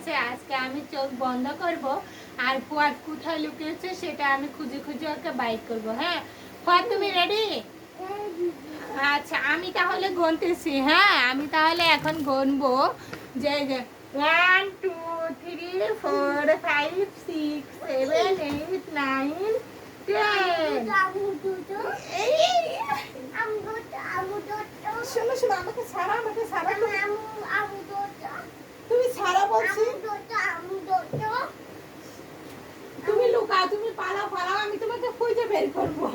আছে, আজকে আমি চোখ বন্ধ করব আর ফুয়াদ কোথায় লুকিয়েছে সেটা আমি খুঁজে খুঁজে ওকে বাইর করব। হ্যাঁ ফুয়াদ, তুমি রেডি? আচ্ছা আমি তাহলে গুনতেছি। হ্যাঁ আমি তাহলে এখন গুনবো যে 1 2 3 4 5 6 7 8 9 10। শোনো শোনো, আমাকে ছাড়া, আমাকে ছাড়া, তুমি ছাড়া বলছি। তুমি লুকাও, তুমি পালাও পালাও, আমি তোমাকে খুঁজে বের করবো।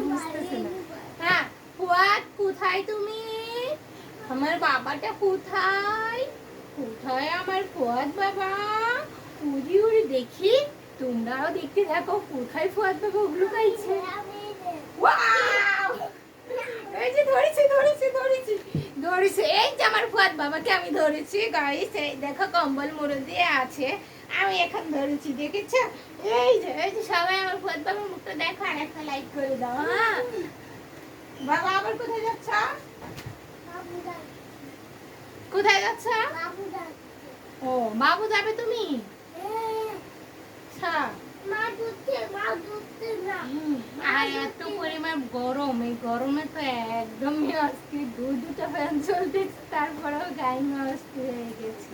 বুঝতেছে না। হ্যাঁ ফুয়াদ কোথায় তুমি? আমার বাবাটা কোথায়? কোথায় আমার ফুয়াদ বাবা? উড়ি উড়ি দেখি, তোমরাও দেখতে থাকো কোথায় ফুয়াদ বাবা লুকাইছে। ওয়াও! এই যে ধরেছি ধরেছি ধরেছি ধরেছি, এই যে আমার ফুয়াদ বাবাকে আমি ধরেছি গাইস। এই দেখো কম্বল মুড়ে দিয়ে আছে, আমি এখন ধরেছি, দেখেছো? এই যে সবাই আমার ফুয়াদ বাবার মুখটা দেখো আর একটা লাইক করে দাও। হ্যাঁ বাবা আবার কোথায় যাচ্ছ? কোথায় যাচ্ছ? ও বাবু যাবে তুমি? আচ্ছা আর এত পরিমাণ গরম, এই গরমে তো একদমই অস্থির। দুটো ফ্যান চলতেছে তারপরেও গায়ে অস্থির হয়ে গেছে।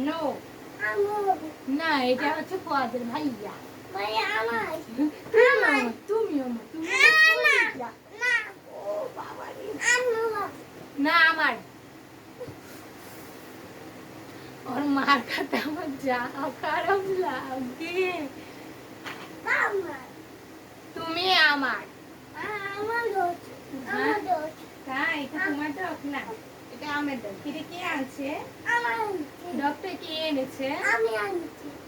নো না, এটা হচ্ছে ফুয়াদের ভাইয়া। তুমি না আমার ওর মার খাতে আমার যা খারাপ লাগে। তুমি আমার তাই, এটা তোমার ডক না, এটা আমার ডক। এটা কে আনছে? ডক্টর কে এনেছে?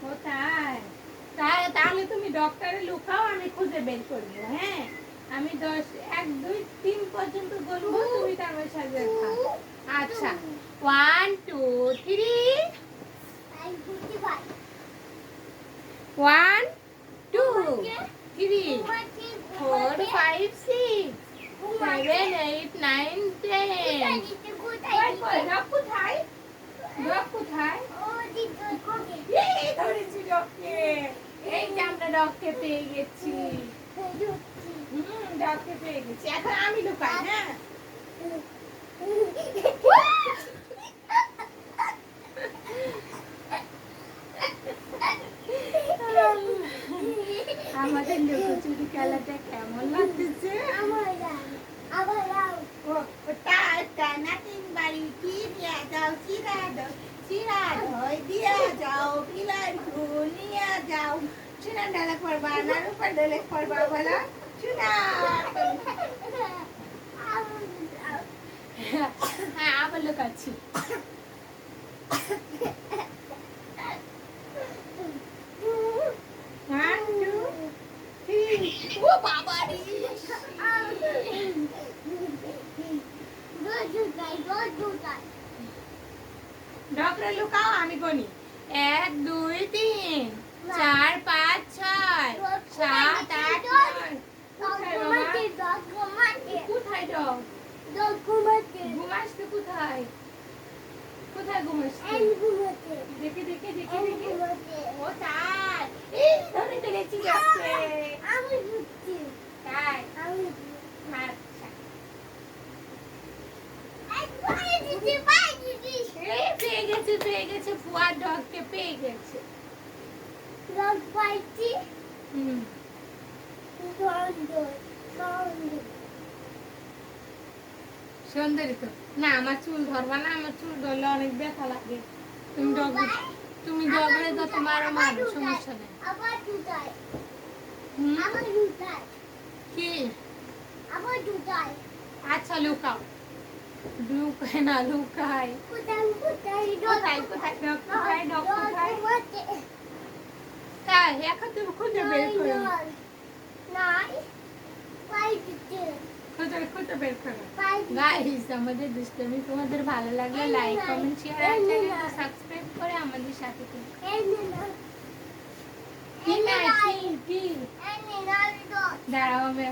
ও তাই তাহলে তুমি ডক্টরে লুকাও, আমি খুঁজে বের করবো। হ্যাঁ আমি 10 1 2 3 পর্যন্ত বলবো, তুমি তারপর সাথে থাকো। আচ্ছা 1 2 3 1 2 3 4 5 6 7 8 9 10। ডক কোথায়? ডক কোথায়? এই ধরেছি ডককে। এই যে আমরা ডককে পেয়ে গেছি। ডককে পেয়ে গেছি, এখন আমি লুকাই। হ্যাঁ আমাদের লুকোচুরি খেলাটা কেমন লাগতেছে? নাতিন বাড়ি কি দিয়া যাও? চিরা ধই দিয়া যাও, বিলার ফুল নিয়ে যাও। চুনা ডালে পড়বা না রূপা ডালে পড়বা বলো চুনা। হ্যাঁ আবার লুকাচ্ছি। ডক্টর লুকাও, আমি গনি 1 2 3 4 5 6 7 8 9। কোথায় ডগ? ঘুমাচ্ছে কোথায়? কোথায় ঘুমাচ্ছে? দেখে দেখে দেখে দেখে। ও তাই, এই ধরে ধরেছি যাচ্ছে। তাই আচ্ছা পেয়ে গেছে ফুয়াদ ডগকে পেয়ে গেছে। সুন্দরী তো না, আমার চুল ধরবা না, আমার চুল ধরলে অনেক ব্যথা লাগে। তুমি ডগরে তো তোমারও মারো, সমস্যা নেই। কি আচ্ছা লুকাও, লুকায় না লুকায়। কোথায় ডগ কোথায়? ডগ কোথায়? তাই এখন তুমি খুঁজে বের করো। খুঁজে বের করো। গাইস আমাদের দুষ্টুমি তোমাদের ভালো লাগলে লাইক কমেন্ট শেয়ার আর চ্যানেলটা সাবস্ক্রাইব করে আমাদের সাথে থেকো। কি দাঁড়াও আমি